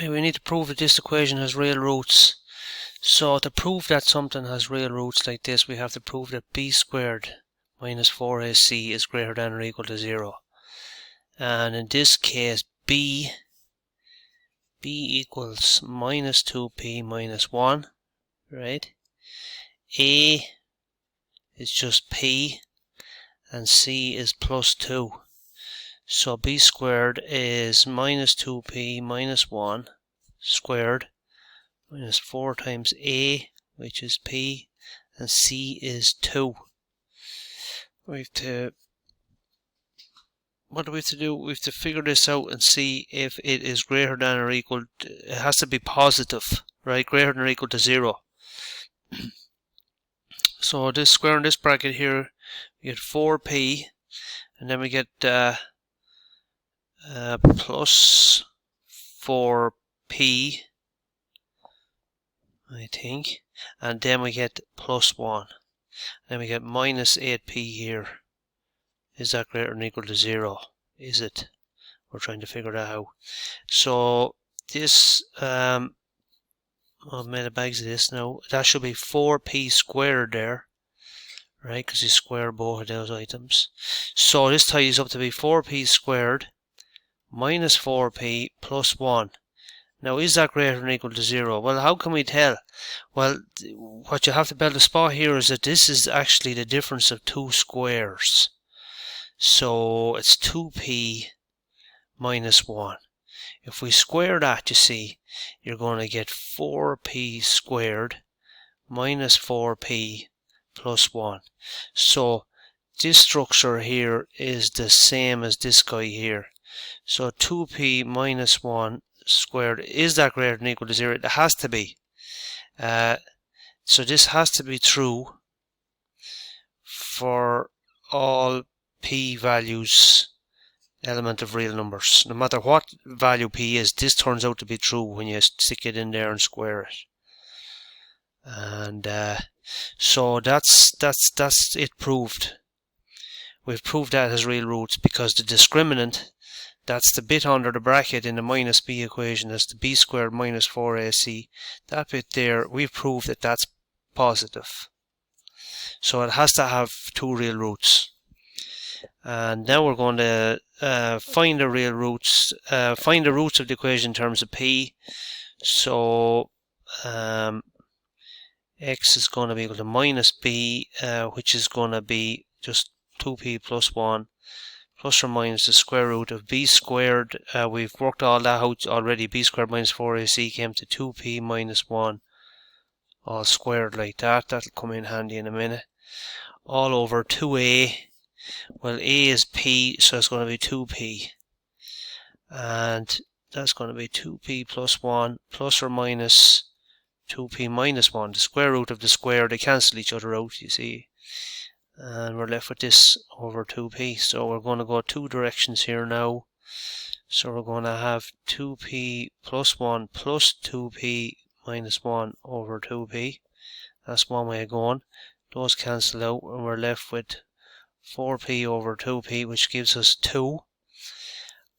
Right, we need to prove that this equation has real roots. So to prove that something has real roots like this, we have to prove that b squared minus 4ac is greater than or equal to 0. And in this case, b equals minus 2p minus 1, right? A is just p, and c is plus 2. So b squared is minus 2p minus 1 squared minus 4 times a, which is p, and c is 2. What do we have to do? We have to figure this out and see if it is greater than or equal to, it has to be positive, right? Greater than or equal to 0. So this square in this bracket here, we get 4p, and then we get plus 4p, I think, and then we get plus 1. Then we get minus 8p here. Is that greater than or equal to 0? Is it? We're trying to figure that out. So this, I've made a bags of this now. That should be 4p squared there, right? Because you square both of those items. So this ties up to be 4p squared minus 4p plus 1. Now, is that greater than or equal to 0? Well, how can we tell? Well, what you have to be able to spot here is that this is actually the difference of two squares. So it's 2p minus 1. If we square that, you see, you're going to get 4p squared minus 4p plus 1. So this structure here is the same as this guy here. So 2p minus 1 squared, is that greater than or equal to 0? It has to be. So this has to be true for all p values element of real numbers. No matter what value p is, this turns out to be true when you stick it in there and square it. And so that's it proved. We've proved that has real roots because the discriminant, that's the bit under the bracket in the minus b equation, that's the b squared minus 4ac. That bit there, we've proved that that's positive. So it has to have two real roots. And now we're going to find the real roots, find the roots of the equation in terms of p. So x is going to be equal to minus b, which is going to be just 2p plus 1, plus or minus the square root of b squared. We've worked all that out already. B squared minus 4ac came to 2p minus 1, all squared like that. That'll come in handy in a minute. All over 2a. Well, a is p, so it's going to be 2p. And that's going to be 2p plus 1, plus or minus 2p minus 1. The square root of the square, they cancel each other out, you see. And we're left with this over 2p. So we're going to go two directions here now. So we're going to have 2p plus 1 plus 2p minus 1 over 2p. That's one way of going. Those cancel out and we're left with 4p over 2p, which gives us 2.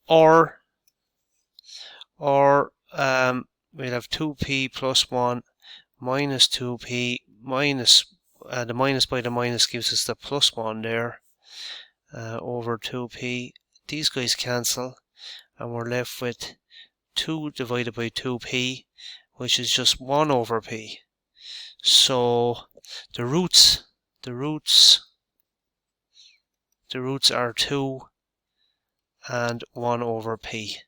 Or we'll have 2p plus 1 minus 2p minus the minus by the minus gives us the plus 1 there over 2p. These guys cancel and we're left with 2 divided by 2p, which is just 1 over p. So the roots are 2 and 1 over p.